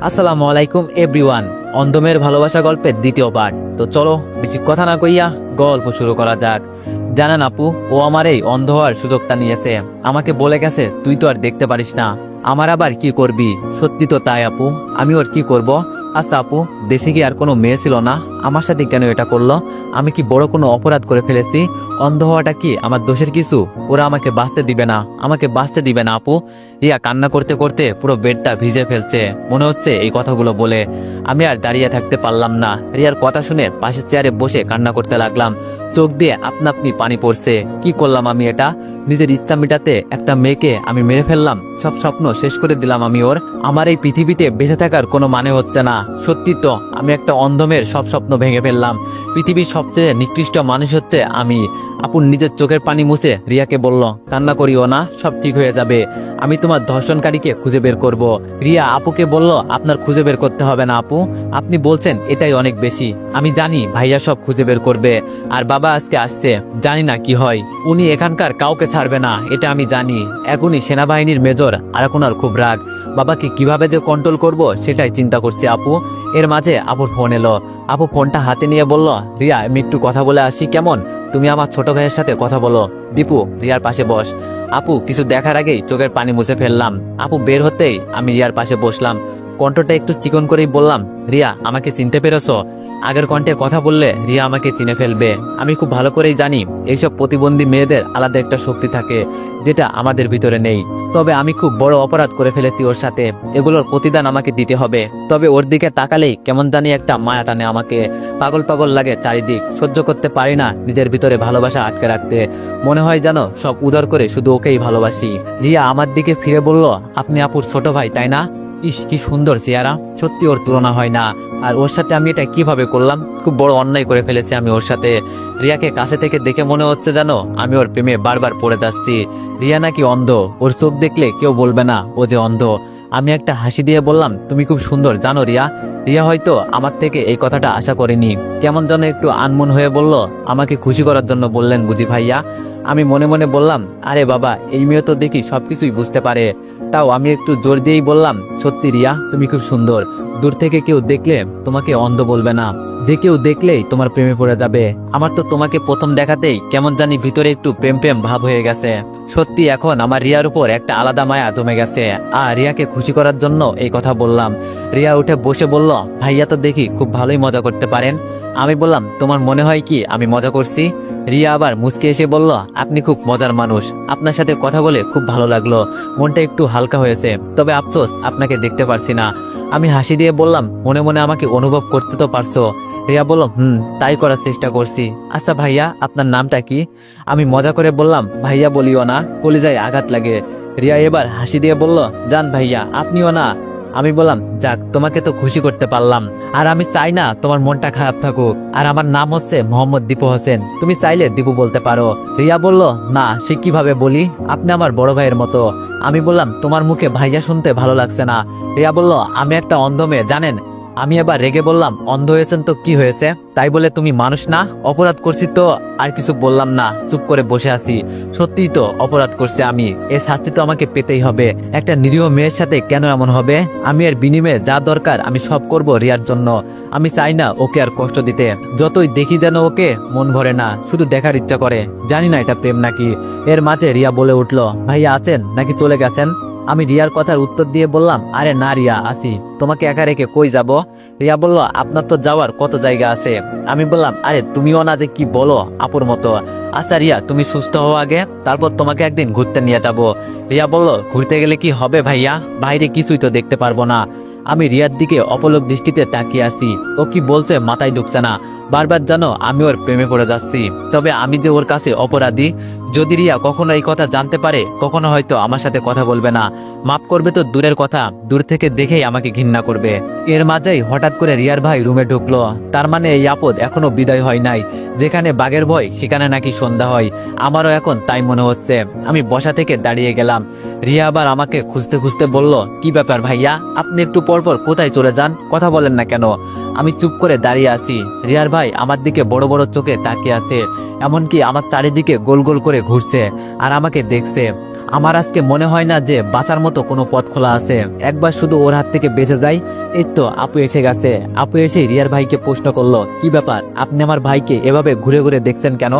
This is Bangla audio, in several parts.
আসসালামু আলাইকুম এভরিওয়ান। অন্ধমের ভালোবাসা গল্পের দ্বিতীয় পার্ট। তো চলো বেশি কথা না কইয়া গল্প শুরু করা যাক। জানেন আপু, ও আমার এই অন্ধ হওয়ার সুযোগটা নিয়েছে। আমাকে বলে গেছে তুই তো আর দেখতে পারিস না, আমার আবার কি করবি। সত্যি তো তাই আপু, আমি ওর কি করব। আচ্ছা আপু, দেশে কি আর কোনো মেয়ে ছিল না? আমার সাথে কেন এটা করলো? আমি কি বড় কোনো অপরাধ করে ফেলেছি? অন্ধ হওয়াটা কি আমার দোষের কিছু? ওরা আমাকে বাঁচতে দিবে না, আমাকে বাঁচতে দিবে না আপু। রিয়া কান্না করতে করতে পুরো বেডটা ভিজে ফেলছে। মনে হচ্ছে এই কথাগুলো বলে আমি আর দাঁড়িয়ে থাকতে পারলাম না। রিয়ার কথা শুনে পাশের চেয়ারে বসে কান্না করতে লাগলাম। চোখ দিয়ে আপনা আপনি পানি পড়ছে। কি করলাম আমি এটা? নিজের ইচ্ছা মেটাতে একটা মেয়েকে আমি মেরে ফেললাম। সব স্বপ্ন শেষ করে দিলাম আমি ওর। আমার এই পৃথিবীতে বেঁচে থাকার কোনো মানে হচ্ছে না। সত্যি তো, আমি একটা অন্ধমের সব স্বপ্ন ভেঙে ফেললাম। পৃথিবীর সবচেয়ে নিকৃষ্ট মানুষ হচ্ছে আমি। আপু নিজের চোখের পানি মুছে রিয়াকে বলল, কান্না করিও না, সব ঠিক হয়ে যাবে। আমি তোমার ধর্ষণকারীকে খুঁজে বের করব। রিয়া আপুকে বলল, আপনার খুঁজে বের করতে হবে না আপু, আপনি বলছেন এটাই অনেক বেশি। আমি জানি ভাইয়া সব খুঁজে বের করবে। আর বাবা আজকে আসছে, জানি না কি হয়। উনি এখানকার কাউকে ছাড়বে না, এটা আমি জানি। এখনই সেনাবাহিনীর মেজর আর এখন আর খুব রাগ। বাবাকে কিভাবে যে কন্ট্রোল করব সেটাই চিন্তা করছি আপু। এর মাঝে আপুর ফোন এলো। আপু ফোনটা হাতে নিয়ে বলল, রিয়া আমি একটু কথা বলে আসি কেমন? তুমি আমার ছোট ভাইয়ের সাথে কথা বলো। দীপু রিয়ার পাশে বস। আপু কিছু দেখার আগেই চোখের পানি মুছে ফেললাম। আপু বের হতেই আমি রিয়ার পাশে বসলাম। কণ্ঠটা একটু চিকন করেই বললাম, রিয়া আমাকে চিনতে পেরেছো? আগের কণ্ঠে কথা বললে রিয়া আমাকে চিনে ফেলবে। আমি খুব ভালো করেই জানি এইসব প্রতিবন্ধী মেয়েদের আলাদা একটা শক্তি থাকে যেটা আমাদের ভিতরে নেই। তবে আমি খুব বড় অপরাধ করে ফেলেছি ওর সাথে, এগুলোর প্রতিদান আমাকে দিতে হবে। তবে ওর দিকে তাকালেই কেমন জানি একটা মায়া টানে আমাকে। পাগল পাগল লাগে চারিদিক, সহ্য করতে পারি না নিজের ভিতরে ভালোবাসা আটকে রাখতে। মনে হয় যেন সব উদার করে শুধু ওকেই ভালোবাসি। রিয়া আমার দিকে ফিরে বলল, আপনি আপুর ছোট ভাই তাই না? ইস কি সুন্দর চেহারা, সত্যি ওর তুলনা হয় না। আর ওর সাথে আমি এটা কিভাবে করলাম? খুব বড় অন্যায় করে ফেলেছি আমি ওর সাথে। রিয়াকে কাছে থেকে দেখে মনে হচ্ছে যেন আমি ওর প্রেমে বারবার পড়ে যাচ্ছি। রিয়া নাকি অন্ধ, ওর চোখ দেখলে কেউ বলবে না ও যে অন্ধ। আমি একটা হাসি দিয়ে বললাম, তুমি খুব সুন্দর জানো রিয়া। রিয়া হয়তো আমার থেকে এই কথাটা আশা করেনি। কেমন যেন একটু আনমন হয়ে বলল, আমাকে খুশি করার জন্য বললেন বুঝি ভাইয়া? আমি মনে মনে বললাম, আরে বাবা এই মেয়ে তো দেখি সবকিছুই বুঝতে পারে। তাও আমি একটু জোর দিয়েই বললাম, সত্যি রিয়া তুমি খুব সুন্দর। দূর থেকে কেউ দেখলে তোমাকে অন্ধ বলবে না, যে কেউ দেখলেই তোমার প্রেমে পড়ে যাবে। আমার তো তোমাকে প্রথম দেখাতেই কেমন জানি ভিতরে একটু প্রেম প্রেম ভাব হয়ে গেছে। সত্যি এখন আমার রিয়ার উপর একটা আলাদা মায়া জমে গেছে। আর রিয়াকে খুশি করার জন্য এই কথা বললাম। রিয়া উঠে বসে বলল, ভাইয়া তো দেখি খুব ভালোই মজা করতে পারেন। আমি বললাম, তোমার মনে হয় কি আমি মজা করছি? রিয়া আবার মুচকে এসে বলল, আপনি খুব মজার মানুষ, আপনার সাথে কথা বলে খুব ভালো লাগলো, মনটা একটু হালকা হয়েছে। তবে আফসোস আপনাকে দেখতে পারছি না। আমি হাসি দিয়ে বললাম, মনে মনে আমাকে অনুভব করতে তো পারছো? রিয়া বলল, তাই করার চেষ্টা করছি। আচ্ছা ভাইয়া আপনার নামটা কি? আমি মজা করে বললাম, ভাইয়া বলিও না, কলিজায় আঘাত লাগে। রিয়া এবার হাসি দিয়ে বলল, জান ভাইয়া আপনিও না। আমি বললাম, যাক তোমাকে তো খুশি করতে পারলাম। আর আমি চাই না তোমার মনটা খারাপ থাকুক। আর আমার নাম হচ্ছে মোহাম্মদ দীপু হোসেন, তুমি চাইলে দীপু বলতে পারো। রিয়া বলল, না সে কিভাবে বলি, আপনি আমার বড় ভাইয়ের মতো। আমি বললাম, তোমার মুখে ভাইয়া শুনতে ভালো লাগছে না। রিয়া বলল, আমি একটা অন্ধ মেয়ে জানেন। আমি এবার রেগে বললাম, অন্ধ হয়েছেন তো কি হয়েছে, তাই বলে তুমি মানুষ না? অপরাধ করছি তো আর কিছু বললাম না, চুপ করে বসে আছি। সত্যিই তো অপরাধ করছি আমি, এর শাস্তি তো আমাকে পেতেই হবে। একটা নিরীহ মেয়ের সাথে কেন এমন হবে? আমি এর বিনিময়ে যা দরকার আমি সব করব রিয়ার জন্য। আমি চাই না ওকে আর কষ্ট দিতে। যতই দেখি যেন ওকে মন ভরে না, শুধু দেখার ইচ্ছা করে। জানি না এটা প্রেম নাকি। এর মাঝে রিয়া বলে উঠল, ভাইয়া আছেন নাকি চলে গেছেন? আমি রিয়ার কথার উত্তর দিয়ে বললাম, আরে না রিয়া আসি, তোমাকে একা রেখে কই যাব? রিয়া বলল, আপনার তো যাওয়ার কত জায়গা আছে। আমি বললাম, আরে তুমিও না যে কি বলো আপুর মতো। আচ্ছা রিয়া তুমি সুস্থ হও আগে, তারপর তোমাকে একদিন ঘুরতে নিয়ে যাব। রিয়া বলল, ঘুরতে গেলে কি হবে ভাইয়া? বাইরে কিছুই তো দেখতে পারবো না। আমি রিয়ার দিকে অপলক দৃষ্টিতে তাকিয়ে আছি। ও কি বলছে মাথায় ঢুকছে না। বারবার জানো আমি ওর প্রেমে পড়ে যাচ্ছি। তবে আমি যে ওর কাছে অপরাধী। যদি রিয়া কখনো এই কথা জানতে পারে, কখনো হয়তো আমার সাথে কথা বলবে না। মাফ করবে তো দূরের কথা, দূর থেকে দেখেই আমাকে ঘৃণা করবে। এর মাঝেই হঠাৎ করে রিয়ার ভাই রুমে ঢুকলো। তার মানে এই আপদ এখনো বিদায় হয় নাই। যেখানে বাঘের ভয় সেখানে নাকি সন্ধ্যা হয়। আমারও এখন তাই মনে হচ্ছে। আমি বসা থেকে দাঁড়িয়ে গেলাম। রিয়া আবার আমাকে খুঁজতে খুঁজতে বলল, কি ব্যাপার ভাইয়া, আপনি একটু পরপর কোথায় চলে যান, কথা বলেন না কেন? আমি চুপ করে দাঁড়িয়ে আছি। রিয়ার ভাই আমার দিকে বড় বড় চোখে তাকিয়ে আছে, এমনকি আমার চারিদিকে গোল গোল করে ঘুরছে আর আমাকে দেখছে। আমার আজকে মনে হয় না যে বাঁচার মতো কোনো পথ খোলা আছে। একবার শুধু ওর হাত থেকে বেঁচে যাই। এই তো আপু এসে গেছে। আপু এসে রিয়ার ভাইকে প্রশ্ন করলো, কি ব্যাপার, আপনি আমার ভাইকে এভাবে ঘুরে ঘুরে দেখছেন কেন?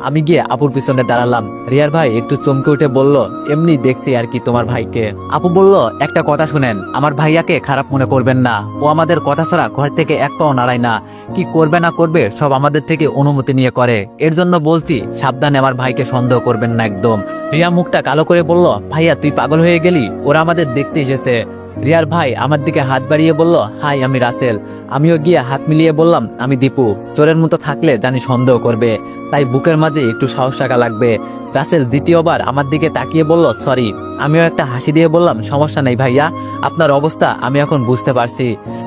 আমি গিয়ে আপুর পিছনে দাঁড়ালাম। রিয়ার ভাই একটু চমকে উঠে বলল, এমনি দেখছি আর কি তোমার ভাইকে। আপু বলল, একটা কথা শুনেন, আমার ভাইয়াকে খারাপ মনে করবেন না। ও আমাদের কথা ছাড়া ঘর থেকে এক পাও নাড়ায় না। কি করবে না করবে সব আমাদের থেকে অনুমতি নিয়ে করে। এর জন্য বলছি, সাবধানে আমার ভাইকে সন্দেহ করবেন না একদম। রিয়া মুখটা কালো করে বলল, ভাইয়া তুই পাগল হয়ে গেলি? ওরা আমাদের দেখতে এসেছে। রিয়ার ভাই আমার দিকে হাত বাড়িয়ে বলল, হাই আমি রাসেল। আমিও গিয়ে হাত মিলিয়ে বললাম, আমি দীপু। চোরের মতো থাকলে জানি সন্দেহ করবে, তাই বুকের মাঝে একটু সাহস রাখা লাগবে। রাসেল দ্বিতীয়বার আমার দিকে তাকিয়ে বলল, সরি। আমিও একটা হাসি দিয়ে বললাম, সমস্যা নেই ভাইয়া, আপনার অবস্থা আমি এখন বুঝতে পারছি।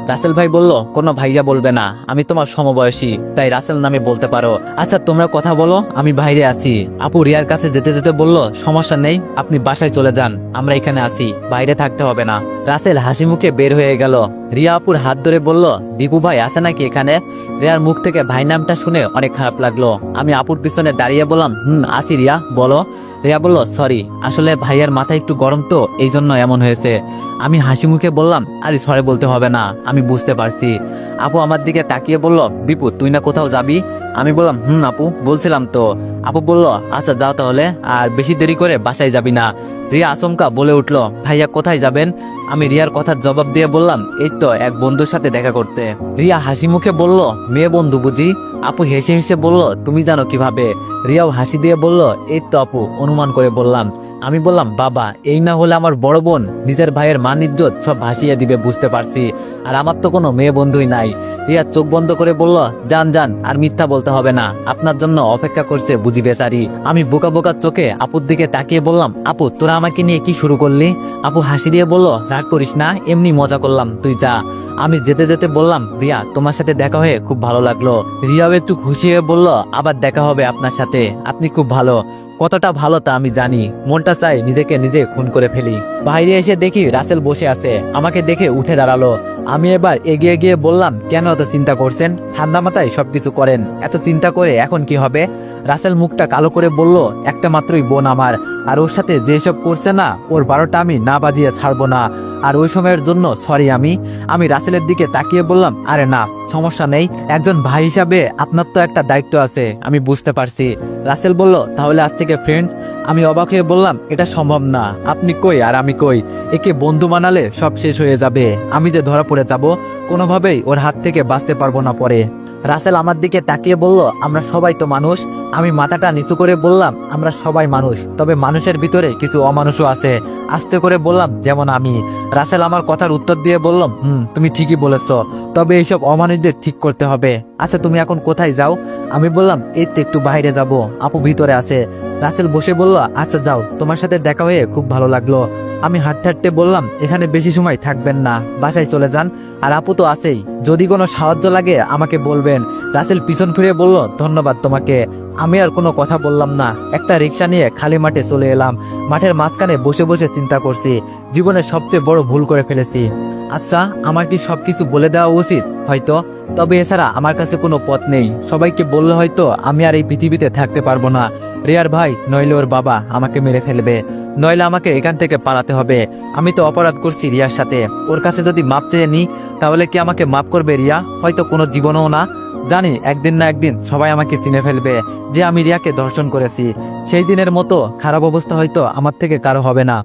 রাসেল ভাই বলল, কোনো ভাইয়া বলবে না, আমি তোমার সমবয়সী, তাই রাসেল নামে বলতে পারো। আচ্ছা তোমরা কথা বলো, আমি বাইরে আছি। আপু রিয়ার কাছে যেতে যেতে বলল, সমস্যা নেই, আপনি বাসায় চলে যান, আমরা এখানে আছি, বাইরে থাকতে হবে না। রাসেল হাসি মুখে বের হয়ে গেল। রিয়া আপুর হাত ধরে বলল, দীপু ভাই আছে নাকি এখানে? রিয়ার মুখ থেকে ভাই নামটা শুনে অনেক খারাপ লাগলো। আমি আপুর পিছনে দাঁড়িয়ে বললাম, আছি রিয়া, বলো। রিয়া বলল, সরি, আসলে ভাইয়ার মাথা একটু গরম তো, এই জন্য এমন হয়েছে। আমি হাসি মুখে বললাম, আরে সরি বলতে হবে না, আমি বুঝতে পারছি। আপু আমার দিকে তাকিয়ে বলল, দীপু তুই না কোথাও যাবি? আমি বললাম, আপু বলছিলাম তো। আপু বলল, আচ্ছা যাও তাহলে, আর বেশি দেরি করে বাসায় যাবি না। রিয়া আচমকা বলে উঠল, ভাইয়া কোথায় যাবেন? আমি রিয়ার কথার জবাব দিয়ে বললাম, এই তো এক বন্ধুর সাথে দেখা করতে। রিয়া হাসি মুখে বলল, মেয়ে বন্ধু বুঝি? আপু হেসে হেসে বলল, তুমি জানো কিভাবে? রিয়াও হাসি দিয়ে বলল, এই তো আপু অনুমান করে বললাম। আমি বললাম, বাবা এই না হলে আমার বড় বোন নিজের ভাইয়ের মান ইজ্জত সব ভাসিয়ে দিবে, বুঝতে পারছি। আর আমার তো কোনো মেয়ে বন্ধুই নাই। রিয়া চোখ বন্ধ করে বলল, যান যান, আর মিথ্যা বলতে হবে না, আপনার জন্য অপেক্ষা করছে বুঝি বেচারি। আমি বোকা বোকা চোখে আপুর দিকে তাকিয়ে বললাম, আপু তোরা আমাকে নিয়ে কি শুরু করলি? আপু হাসি দিয়ে বলল, রাগ করিস না, এমনি মজা করলাম, তুই যা। আমি যেতে যেতে বললাম, রিয়া তোমার সাথে দেখা হয়ে খুব ভালো লাগলো। রিয়াও একটু খুশি হয়ে বলল, আবার দেখা হবে আপনার সাথে, আপনি খুব ভালো। কতটা ভালো তা আমি জানি, মনটা চাই নিজেকে নিজে খুন করে ফেলি। বাইরে এসে দেখি রাসেল বসে আছে। আমাকে দেখে উঠে দাঁড়ালো। আমি এবার এগিয়ে গিয়ে বললাম, কেন এত চিন্তা করছেন? ঠান্ডা মাথায় সবকিছু করেন, এত চিন্তা করে এখন কি হবে? রাসেল মুখটা কালো করে বলল, একটা মাত্রই বোন আমার, আর ওর সাথে যেসব করছে না, ওর 12টা আমি না বাজিয়ে ছাড়বো না। আর ওই সময়ের জন্য সরি। আমি রাসেলের দিকে তাকিয়ে বললাম, আরে না সমস্যা নেই, একজন ভাই হিসাবে আপনার তো একটা দায়িত্ব আছে, আমি বুঝতে পারছি। রাসেল বলল, তাহলে আজ থেকে ফ্রেন্ডস? আমি অবাক হয়ে বললাম, এটা সম্ভব না, আপনি কই আর আমি কই? একে বন্ধু বানালে সব শেষ হয়ে যাবে, আমি যে ধরা পড়ে যাব, কোনোভাবেই ওর হাত থেকে বাঁচতে পারবো না পরে। রাসেল আমার দিকে তাকিয়ে বলল, আমরা সবাই তো মানুষ। আমি মাথাটা নিচু করে বললাম, আমরা সবাই মানুষ, তবে মানুষের ভিতরে কিছু অমানুষও আছে। আস্তে করে বললাম, যেমন আমি। রাসেল আমার কথার উত্তর দিয়ে বলল, তুমি ঠিকই বলেছ, তবে এইসব অমানুষদের ঠিক করতে হবে। আচ্ছা তুমি এখন কোথায় যাও? আমি বললাম, এই তো একটু বাইরে যাব, আপু ভিতরে আছে। রাসেল বসে বলল, আচ্ছা যাও, তোমার সাথে দেখা হয়ে খুব ভালো লাগলো। আমি হাঁটতে হাঁটতে বললাম, এখানে বেশি সময় থাকবেন না, বাসায় চলে যান, আর আপু তো আছেই, যদি কোনো সাহায্য লাগে আমাকে বলবেন। রাসেল পিছন ফিরে বলল, ধন্যবাদ তোমাকে। আমি আর কোনো কথা বললাম না। একটা রিক্সা নিয়ে খালি মাঠে চলে এলাম। মাঠের মাঝখানে বসে বসে চিন্তা করছি, জীবনের সবচেয়ে বড় ভুল করে ফেলেছি। আচ্ছা আমার কি সবকিছু বলে দেওয়া উচিত? হয়তো, তবে এছাড়া আমার কাছে কোনো পথ নেই। সবাইকে বললে হয়তো আমি আর এই পৃথিবীতে থাকতে পারবো না। রিয়ার ভাই নইলে ওর বাবা আমাকে মেরে ফেলবে, নইলে আমাকে এখান থেকে পালাতে হবে। আমি তো অপরাধ করছি রিয়ার সাথে, ওর কাছে যদি মাপ চেয়ে নিই তাহলে কি আমাকে মাপ করবে রিয়া? হয়তো কোনো জীবনও না। জানি একদিন না একদিন সবাই আমাকে চিনে ফেলবে যে আমি রিয়াকে ধর্ষণ করেছি। সেই দিনের মতো খারাপ অবস্থা হয়তো আমার থেকে কারো হবে না।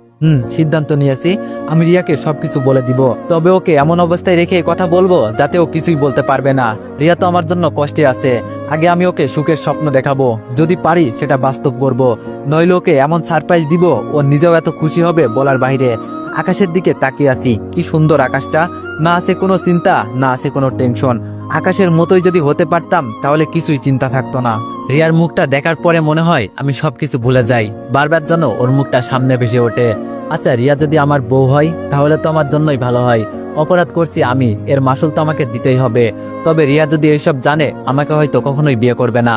সিদ্ধান্ত নিয়েছি, আমি রিয়াকে সবকিছু বলে দিব। তবে ওকে এমন অবস্থায় রেখে কথা বলবো যাতে ও কিছুই বলতে পারবে না। রিয়া তো আমার জন্য কষ্টে আছে, আগে আমি ওকে সুখের স্বপ্ন দেখাবো, যদি পারি সেটা বাস্তব করব। নইলে ওকে এমন সারপ্রাইজ দিব, ও নিজেও এত খুশি হবে বলার বাইরে। আকাশের দিকে তাকিয়ে আছি, কি সুন্দর আকাশটা, না আছে কোনো চিন্তা, না আছে কোনো টেনশন। আকাশের মতোই যদি হতে পারতাম তাহলে কিছুই চিন্তা থাকতো না। রিয়ার মুখটা দেখার পরে মনে হয় আমি সবকিছু ভুলে যাই, বারবার যেন ওর মুখটা সামনে ভেসে ওঠে। আচ্ছা রিয়া যদি আমার বউ হয় তাহলে তো আমার জন্যই ভালো হয়। অপরাধ করছি আমি, এর মাসুল তো আমাকে দিতেই হবে। তবে রিয়া যদি এইসব জানে আমাকে হয়তো কখনোই বিয়ে করবে না।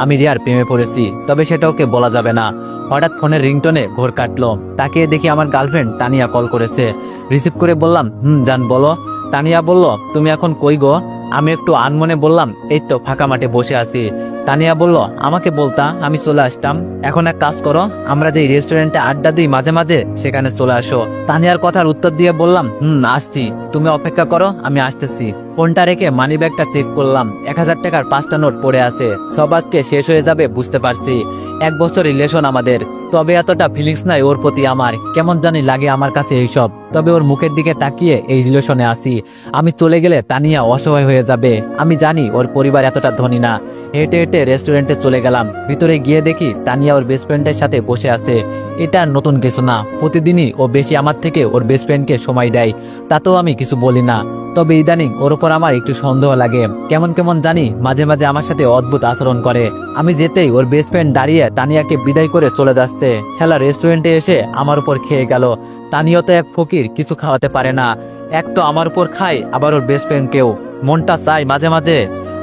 আমি রিয়ার প্রেমে পড়েছি, তবে সেটা ওকে বলা যাবে না। হঠাৎ ফোনের রিংটোনে ঘোর কাটলো, তাকিয়ে দেখি আমার গার্লফ্রেন্ড তানিয়া কল করেছে। রিসিভ করে বললাম, জান বলো। তানিয়া বলল, তুমি এখন কই গো? আমি একটু আনমনে বললাম, এই তো ফাঁকা মাঠে বসে আছি। তানিয়া বলল, আমাকে বলতা আমি চলে আসতাম। এখন এক কাজ করো, আমরা যে রেস্টুরেন্টে আড্ডা দিই মাঝে মাঝে সেখানে চলে আসো। তানিয়ার কথার উত্তর দিয়ে বললাম, আসছি, তুমি অপেক্ষা করো, আমি আসতেছি। ফোনটা রেখে মানি ব্যাগটা চেক করলাম, 1000 টাকার 5টা নোট পড়ে আছে। সব আজকে শেষ হয়ে যাবে বুঝতে পারছি। 1 বছর রিলেশন আমাদের, তবে এতটা ফিলিংস নাই ওর প্রতি আমার। কেমন জানি লাগে আমার কাছে এইসব। তবে ওর মুখের দিকে তাকিয়ে এই রিলেশনে আসি। আমি চলে গেলে তানিয়া অসহায় হয়ে যাবে। আমি জানি ওর পরিবার এতটা ধনী না। হেঁটে হেঁটে রেস্টুরেন্টে চলে গেলাম। ভিতরে গিয়ে দেখি তানিয়া ওর বেস্ট ফ্রেন্ডের সাথে বসে আছে। এটা আর নতুন কিছু না, প্রতিদিনই ও বেশি আমার থেকে ওর বেস্ট ফ্রেন্ডকে সময় দেয়, তাতেও আমি কিছু বলি না। তবে ইদানিং ওর উপর আমার একটু সন্দেহ লাগে। কেমন কেমন জানি মাঝে মাঝে আমার সাথে অদ্ভুত আচরণ করে। আমি যেতেই ওর বেস্ট ফ্রেন্ড দাঁড়িয়ে তানিয়াকে বিদায় করে চলে যাচ্ছে। শালা রেস্টুরেন্টে এসে আমার উপর খেয়ে গেল। তানিয়া তো এক ফকির, কিছু খাওয়াতে পারে না। এক তো আমার উপর খায়, আবার ওর বেস্ট ফ্রেন্ডকেও। মনটা চাই মাঝে মাঝে।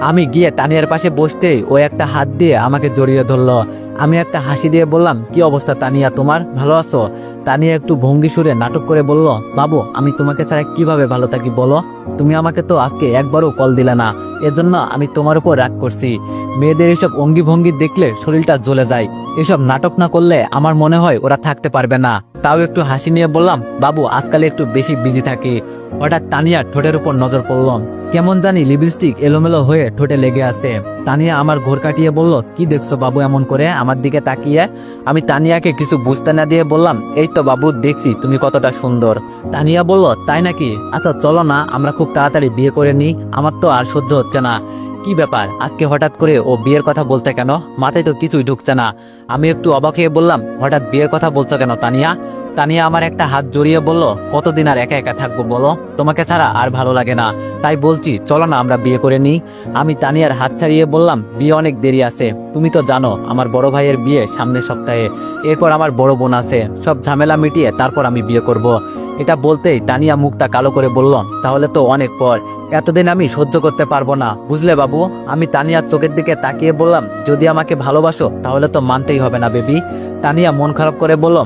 আমি গিয়ে তানিয়ার পাশে বসতেই ও একটা হাত দিয়ে আমাকে জড়িয়ে ধরলো। আমি একটা হাসি দিয়ে বললাম, কি অবস্থা তানিয়া তোমার, ভালো আছো? তানিয়া একটু ভঙ্গি সুরে নাটক করে বলল, বাবু আমি তোমাকে ছাড়া কিভাবে ভালো থাকি বলো? তুমি আমাকে তো আজকে একবারও কল দিলে না, এজন্য আমি তোমার উপর রাগ করছি। মেয়েদের এসব অঙ্গি ভঙ্গি দেখলে শরীরটা জ্বলে যায়। এসব নাটক না করলে আমার মনে হয় ওরা থাকতে পারবে না। তাও একটু হাসি নিয়ে বললাম, বাবু আজকাল একটু বেশি বিজি থাকি। হঠাৎ তানিয়া ঠোঁটের উপর নজর পড়ল। কেমন জানি লিপস্টিক এলোমেলো হয়ে ঠোঁটে লেগে আছে। তানিয়া আমার ঘোর কাটিয়ে বলল, কি দেখছো বাবু এমন করে আমার দিকে তাকিয়ে? আমি তানিয়াকে কিছু বুঝতে না দিয়ে বললাম, এই তো বাবু দেখছি তুমি কতটা সুন্দর। তানিয়া বলল, তাই নাকি? আচ্ছা চলো না আমরা খুব তাড়াতাড়ি বিয়ে করে নিই, আমার তো আর সহ্য হচ্ছে না। কি ব্যাপার আজকে হঠাৎ করে ও বিয়ের কথা বলতে কেন? মাথায় তো কিছুই ঢুকছে না। আমি একটু অবাক হয়ে বললাম, হঠাৎ বিয়ের কথা বলছো কেন তানিয়া? তানিয়া আমার একটা হাত জড়িয়ে বলল, কতদিন আর একা একা থাকবো বলো, তোমাকে ছাড়া আর ভালো লাগে না, তাই বলছি চলো না আমরা বিয়ে করে নিই। আমি তানিয়ার হাত ছাড়িয়ে বললাম, বিয়ে অনেক দেরি আছে, তুমি তো জানো আমার বড় ভাইয়ের বিয়ে সামনের সপ্তাহে, এরপর আমার বড় বোন আছে, সব ঝামেলা মিটিয়ে তারপর আমি বিয়ে করব। এটা বলতেই তানিয়া মুখটা কালো করে বলল, তাহলে তো অনেক পর, এতদিন আমি সহ্য করতে পারবো না, বুঝলে বাবু? আমি তানিয়ার চোখের দিকে তাকিয়ে বললাম, যদি আমাকে ভালোবাসো তাহলে তো মানতেই হবে না বেবি। তানিয়া মন খারাপ করে বলল,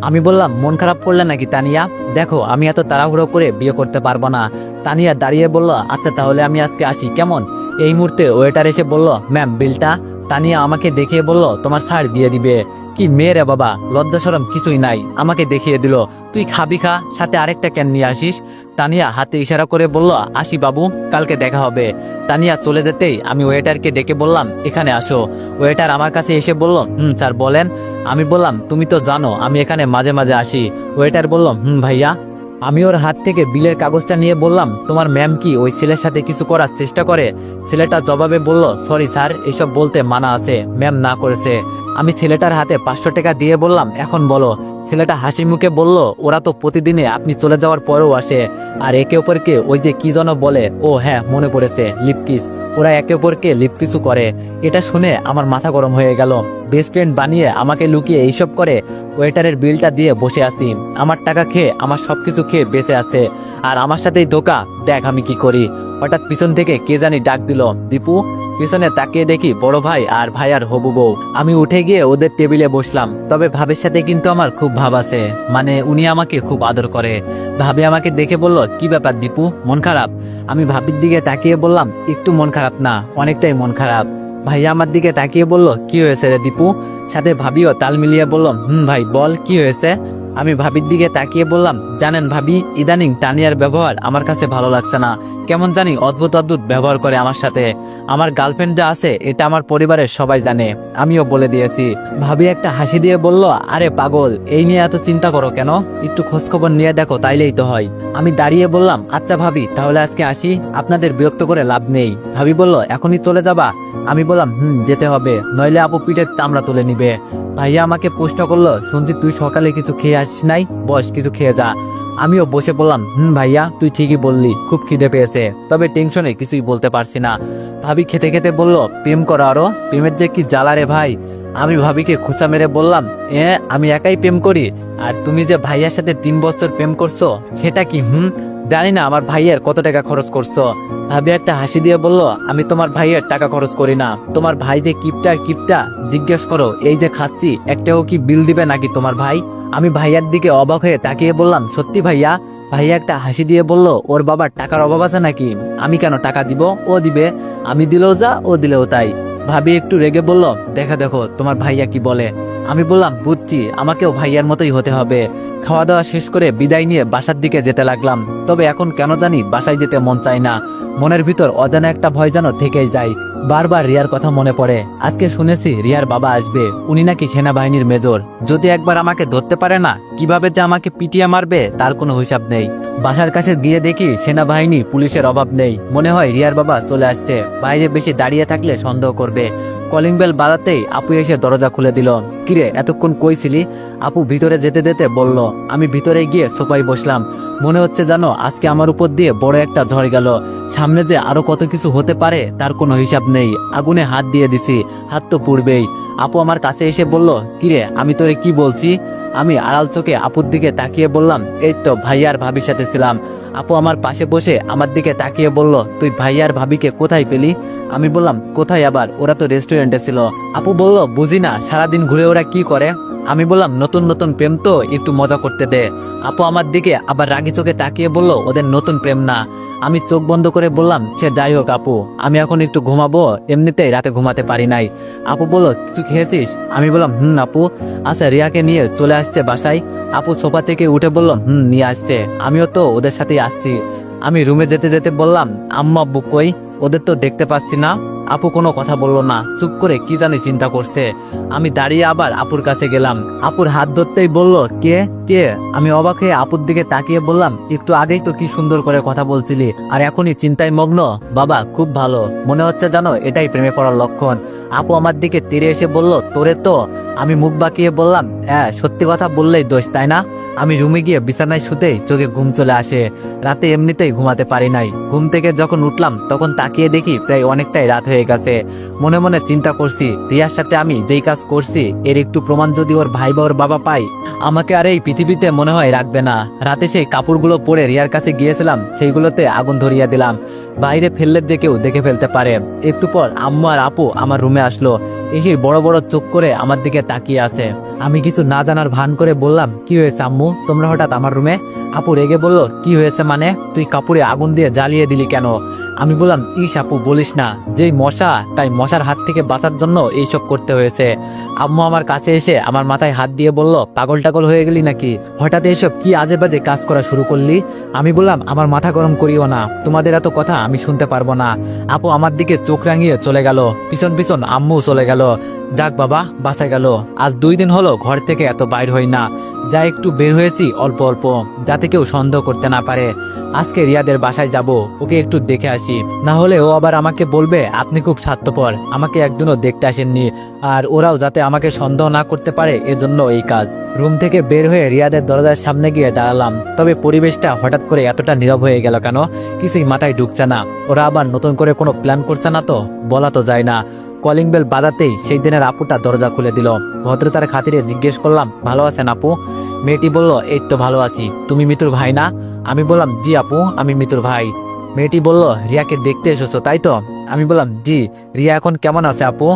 আমি বললাম, মন খারাপ করলে নাকি তানিয়া? দেখো আমি এত তাড়াহুড়ো করে বিয়ে করতে পারবো না। তানিয়া দাঁড়িয়ে বলল, আচ্ছা তাহলে আমি আজকে আসি কেমন? এই মুহূর্তে ওয়েটার এসে বলল, ম্যাম বিলটা। তানিয়া আমাকে দেখিয়ে বলল, তোমার ছাড় দিয়ে দিবে। কি মেয়ে রে বাবা, লজ্জা শরম কিছুই নাই, আমাকে দেখিয়ে দিল। তুই খাবি খা, সাথে আরেকটা ক্যান নিয়ে আসিস। তানিয়া হাতে ইশারা করে বলল, আসি বাবু, কালকে দেখা হবে। তানিয়া চলে যেতেই আমি ওয়েটারকে ডেকে বললাম, এখানে আসো। ওয়েটার আমার কাছে এসে বলল, স্যার বলেন। আমি বললাম, তুমি তো জানো আমি এখানে মাঝে মাঝে আসি। ওয়েটার বলল, ভাইয়া। আমি ওর হাত থেকে বিলের কাগজটা নিয়ে বললাম, তোমার ম্যাম কি ওই ছেলের সাথে কিছু করার চেষ্টা করে? ছেলেটা জবাবে বলল, সরি স্যার, এসব বলতে মানা আছে, ম্যাম না করেছে। আমি ছেলেটার হাতে 500 টাকা দিয়ে বললাম, এখন বলো। ছেলেটা হাসি মুখে বলল, ওরা তো প্রতিদিনে আপনি চলে যাওয়ার পরেও আসে, আর একে অপরকে ওই যে কি যেন বলে, ও হ্যাঁ মনে পড়েছে, লিপকিস। ওরা একে অপরকে লিপকিসও করে। এটা শুনে আমার মাথা গরম হয়ে গেল। বেস্ট ফ্রেন্ড বানিয়ে আমাকে লুকিয়ে এইসব করে। ওয়েটারের বিলটা দিয়ে বসে আছি, আমার টাকা খেয়ে আমার সবকিছু খেয়ে বেঁচে আছে, আর আমার সাথেই ধোকা। দেখ আমি কি করি। হঠাৎ পিছন থেকে কে জানি ডাক দিল, দীপু। পিছনে তাকিয়ে দেখি বড় ভাই আর ভাই আর হবু বউ। আমি উঠে গিয়ে ওদের টেবিলে বসলাম। তবে ভাবির সাথে কিন্তু আমার খুব ভাব আছে, মানে উনি আমাকে খুব আদর করে। ভাবি আমাকে দেখে বলল, কি ব্যাপার দীপু, মন খারাপ? আমি ভাবির দিকে তাকিয়ে বললাম, একটু মন খারাপ না, অনেকটাই মন খারাপ। ভাইয়া আমার দিকে তাকিয়ে বলল, কি হয়েছে রে দীপু? সাথে ভাবিও তাল মিলিয়ে বলল, ভাই বল কি হয়েছে? আমি ভাবির দিকে তাকিয়ে বললাম, জানেন ভাবি, ইদানিং তানিয়ার ব্যবহার আমার কাছে ভালো লাগছে না। কেমন জানি অদ্ভুত অদ্ভুত ব্যবহার করে আমার সাথে। আমার গার্লফ্রেন্ড যা আছে এটা আমার পরিবারের সবাই জানে, আমিও বলে দিয়েছি। ভাবি একটা হাসি দিয়ে বলল, আরে পাগল, এই নিয়ে এত চিন্তা করো কেন? একটু খোঁজখবর নিয়ে দেখো, তাইলেই তো হয়। আমি দাঁড়িয়ে বললাম, আচ্ছা ভাবি, তাহলে আজকে আসি, আপনাদের বিরক্ত করে লাভ নেই। ভাবি বলল, এখনই চলে যাবা? আমি বললাম, যেতে হবে, নইলে আপু পিঠের চামড়া তুলে নিবে। ভাইয়া আমাকে প্রশ্ন করলো, শুনছি তুই সকালে কিছু খেয়ে আসিস নাই, বস কিছু খেয়ে যা। আমিও বসে বললাম, ভাইয়া তুই ঠিকই বললি, খুব খিদে পেয়েছে, তবে টেনশনে কিছুই বলতে পারছি না। ভাবি খেতে খেতে বলল, প্রেম করো আরো, প্রেমের যে কি জ্বালা রে ভাই। আমি ভাবিকে খুঁচা মেরে বললাম, আমি একাই প্রেম করি, আর তুমি যে ভাইয়ার সাথে 3 বছর প্রেম করছো সেটা কি? জানি না আমার ভাইয়ের কত টাকা খরচ করছো। ভাবি একটা হাসি দিয়ে বলল, আমি তোমার ভাইয়ের টাকা খরচ করি না, তোমার ভাই যে কিপটা জিজ্ঞেস করো, এই যে খাচ্ছি একটাও কি বিল দিবে নাকি তোমার ভাই? আমি ভাইয়ার দিকে অবাক হয়ে তাকিয়ে বললাম, সত্যি ভাইয়া? ভাইয়া একটা হাসি দিয়ে বলল, ওর বাবার টাকার অভাব আছে নাকি? আমি কেন টাকা দিব, ও দিবে, আমি দিলেও যা ও দিলেও তাই। ভাবি একটু রেগে বলল, দেখা দেখো তোমার ভাইয়া কি বলে। আমি বললাম, বুঝছি, আমাকেও ভাইয়ার মতোই হতে হবে। খাওয়া দাওয়া শেষ করে বিদায় নিয়ে বাসার দিকে যেতে লাগলাম। তবে এখন কেন জানি বাসায় যেতে মন চায় না। মনের ভিতর অজানা একটা ভয় যেন থেকেই যায়। বারবার রিয়ার কথা মনে পড়ে। আজকে শুনেছি রিয়ার বাবা আসবে, উনি নাকি সেনাবাহিনীর মেজর। যদি একবার আমাকে ধরতে পারে না, কিভাবে যে আমাকে পিটিয়ে মারবে তার কোনো হিসাব নেই। বাসার কাছে গিয়ে দেখি সেনাবাহিনী পুলিশের অভাব নেই। মনে হয় রিয়ার বাবা চলে আসছে। বাইরে বেশি দাঁড়িয়ে থাকলে সন্দেহ করবে। কলিং বেল বাজাতেই আপু এসে দরজা খুলে দিল। কিরে, এতক্ষণ কই ছিলি? আপু ভিতরে যেতে যেতে বলল। আমি ভিতরে গিয়ে সোফায় বসলাম। মনে হচ্ছে জানো, আজকে আমার উপর দিয়ে বড় একটা ঝড় গেল। সামনে যে আরো কত কিছু হতে পারে তার কোনো হিসাব নেই। আগুনে হাত দিয়ে দিছি, হাত তো পুড়বেই। আপু আমার কাছে এসে বলল, কিরে আমি তোরে কি বলছি? আমি আড়াল চোখে আপুর দিকে তাকিয়ে বললাম, এই তো ভাইয়ার ভাবির সাথে ছিলাম। আপু আমার পাশে বসে আমার দিকে তাকিয়ে বলল, তুই ভাইয়ার ভাবিকে কোথায় পেলি? আমি বললাম, কোথায় আবার, ওরা তো রেস্টুরেন্টে ছিল। আপু বলল, বুঝি না, সারাদিন ঘুরে ওরা কি করে? আমি বললাম, নতুন নতুন প্রেম তো, একটু মজা করতে দে। আপু আমার দিকে আবার রাগি চোখে তাকিয়ে বলল, ওদের নতুন প্রেম না। আমি চোখ বন্ধ করে বললাম, সে যাই হোক আপু, আমি এখন একটু ঘুমাবো, এমনিতেই রাতে ঘুমাতে পারি নাই। আপু বলল, তুই খেয়েছিস? আমি বললাম, আপু। আচ্ছা, রিয়াকে নিয়ে চলে আসছে বাসায়? আপু সোফা থেকে উঠে বলল, নিয়ে আসছে, আমিও তো ওদের সাথেই আসছি। আমি রুমে যেতে যেতে বললাম, আম্মা আব্বু কই? ওদের তো দেখতে পাচ্ছি না। আপু কোনো কথা বললো না, চুপ করে কি জানি চিন্তা করছে। আমি দাঁড়িয়ে আবার আপুর কাছে গেলাম। আপুর হাত ধরতেই বলল, কে কে? আমি অবাক হয়ে আপুর দিকে তাকিয়ে বললাম, একটু আগেই তো কি সুন্দর করে কথা বলছিলি, আর এখনই চিন্তায় মগ্ন? বাবা খুব ভালো, মনে হচ্ছে জানো এটাই প্রেমে পড়ার লক্ষণ। আপু আমার দিকে তীরে এসে বলল, তোরে তো। আমি মুখ বাঁকিয়ে বললাম, হ্যাঁ সত্যি কথা বললেই দোষ, তাই না? আমি রুমে গিয়ে বিছানায় শুতেই চোখে ঘুম চলে আসে। রাতে এমনিতেই ঘুমাতে পারি নাই। ঘুম থেকে যখন উঠলাম তখন তাকিয়ে দেখি প্রায় অনেকটাই রাত হয়ে গেছে। মনে মনে চিন্তা করছি, রিয়ার সাথে আমি যেই কাজ করছি এর একটু প্রমাণ যদি ওর ভাই বা ওর বাবা পাই, আমাকে আর এই পৃথিবীতে মনে হয় রাখবে না। রাতে সেই কাপড়গুলো পরে রিয়ার কাছে গিয়েছিলাম, সেইগুলোতে আগুন ধরিয়ে দিলাম। বাইরে ফেললে যে কেউ দেখে ফেলতে পারে। একটু পর আম্মু আর আপু আমার রুমে আসলো। এসে বড় বড় চোখ করে আমার দিকে তাকিয়ে আছে। আমি কিছু না জানার ভান করে বললাম, কি হয়েছে আম্মু, তোমরা হঠাৎ আমার রুমে? আপু রেগে বলল, কি হয়েছে মানে? তুই কাপড়ে আগুন দিয়ে জ্বালিয়ে দিলি কেন? আমি বললাম, ইস আপু বলিস না, যেই মশা, তাই মশার হাত থেকে বাঁচার জন্য এইসব করতে হয়েছে। আম্মু আমার কাছে এসে আমার মাথায় হাত দিয়ে বলল, পাগল টাগল হয়ে গেলি নাকি? হঠাৎ এইসব কি আজে বাজে কাজ করা শুরু করলি? আমি বললাম, আমার মাথা গরম করিও না, তোমাদের এত কথা আমি শুনতে পারবো না। আপু আমার দিকে চোখ রাঙিয়ে চলে গেল। পিছন পিছন আম্মু চলে গেল। যাক বাবা, বাঁচা গেল। আজ 2 দিন হলো ঘর থেকে এত বাইর হই না। যা একটু বের হয়েছি অল্প অল্প, যাতে কেউ সন্দেহ করতে না পারে। আজকে রিয়াদের বাসায় যাব, ওকে একটু দেখে আসি, না হলে ও আবার আমাকে বলবে আপনি খুব স্বার্থপর, আমাকে একদিনও দেখতে আসেননি। আর ওরাও যাতে আমাকে সন্দেহ না করতে পারে, এজন্য এই কাজ। রুম থেকে বের হয়ে রিয়াদের দরজার সামনে গিয়ে দাঁড়ালাম। তবে পরিবেশটা হঠাৎ করে এতটা নীরব হয়ে গেল কেন, কিছুই মাথায় ঢুকছে না। ওরা আবার নতুন করে কোনো প্ল্যান করছে না তো? বলা তো যায় না। কলিং বেল বাজাতেই সেই দিনের আপুটা দরজা খুলে দিল। ভদ্রতার খাতিরে জিজ্ঞেস করলাম, ভালো আছেন আপু? মেয়েটি বলল, এই তো ভালো আছি, তুমি মিতুর ভাই না? আমি বললাম, জি আপু, আমি মিতুর ভাই। মেয়েটি বলল, রিয়াকে দেখতে এসেছো তাই তো? আমি বললাম, জি। রিয়া এখন কেমন আছে আপু?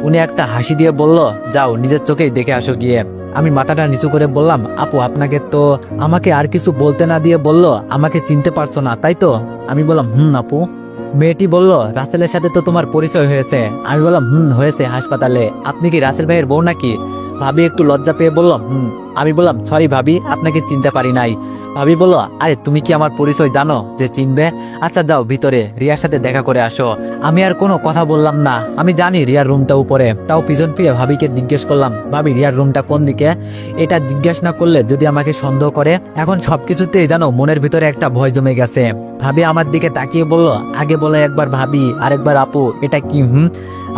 উনি একটা হাসি দিয়ে বলল, যাও নিজের চোখেই দেখে আসো গিয়ে। আমি মাথাটা নিচু করে বললাম, আপু আপনাকে তো। আমাকে আর কিছু বলতে না দিয়ে বলল, আমাকে চিনতে পারছো না তাই তো? আমি বললাম, আপু। মেয়েটি বলল, রাসেলের সাথে তো তোমার পরিচয় হয়েছে। আমি বললাম, হয়েছে, হাসপাতালে। আপনি কি রাসেল ভাইয়ের বউ নাকি? ভাবি একটু লজ্জা পেয়ে বলল, আমি বললাম, সরি ভাবি, আপনাকে চিনতে পারি নাই। ভাবি বলল, আরে তুমি কি আমার পরিচয় জানো যে চিনবে? আচ্ছা যাও ভিতরে রিয়ার সাথে দেখা করে আসো। আমি আর কোনো কথা বললাম না। আমি জানি রিয়ার রুমটা উপরে, তাও পিছন ফিরে ভাবিকে জিজ্ঞেস করলাম, ভাবি রিয়ার রুমটা কোন দিকে? এটা জিজ্ঞেস না করলে যদি আমাকে সন্দেহ করে। এখন সবকিছুতেই জানো মনের ভিতরে একটা ভয় জমে গেছে। ভাবি আমার দিকে তাকিয়ে বলল, আগে বলে একবার ভাবি আরেকবার আপু, এটা কি?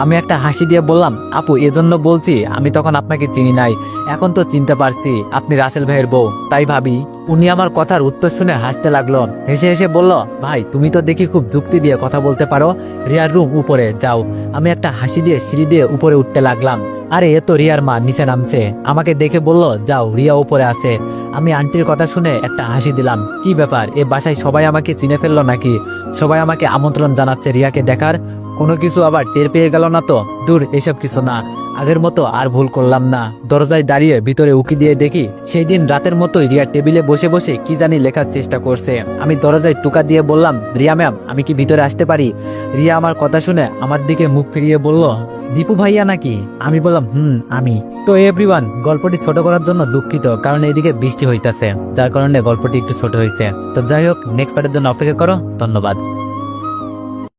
আমি একটা হাসি দিয়ে বললাম, আপু এজন্য বলছি, আমি তখন আপনাকে চিনি নাই, এখন তো চিনতে পারছি আপনি রাসেল ভাইয়ের বউ। তাই ভাবি। উনি আমার কথার উত্তর শুনে হাসতে লাগলো। হেসে হেসে বলল, ভাই তুমি তো দেখি খুব যুক্তি দিয়ে কথা বলতে পারো। রিয়ার রুম উপরে, যাও। আমি একটা হাসি দিয়ে সিঁড়ি দিয়ে উপরে উঠতে লাগলাম। আরে এ তো রিয়ার মা নিচে নামছে। আমাকে দেখে বলল, যাও রিয়া উপরে আছে। আমি আন্টির কথা শুনে একটা হাসি দিলাম। কি ব্যাপার, এ বাসায় সবাই আমাকে চিনে ফেললো নাকি? সবাই আমাকে আমন্ত্রণ জানাচ্ছে রিয়াকে দেখার। কোনো কিছু আবার টের পেয়ে গেল না তো? দূর, এসব কিছু না, আগের মতো আর ভুল করলাম না। দরজায় দাঁড়িয়ে ভিতরে উকি দিয়ে দেখি সেই দিন রাতের মতোই রিয়া টেবিলে বসে বসে কি জানি লেখার চেষ্টা করছে। আমি দরজায় টুকা দিয়ে বললাম, রিয়া ম্যাম, আমি কি ভিতরে আসতে পারি? রিয়া আমার কথা শুনে আমার দিকে মুখ ফিরিয়ে বলল, দীপু ভাইয়া নাকি? আমি বললাম, আমি। তো এভরিওয়ান, গল্পটি ছোট করার জন্য দুঃখিত, কারণ এইদিকে বৃষ্টি হইতাছে, যার কারণে গল্পটি একটু ছোট হয়েছে। তো যাই হোক, নেক্সট পার্টের জন্য অপেক্ষা করো। ধন্যবাদ।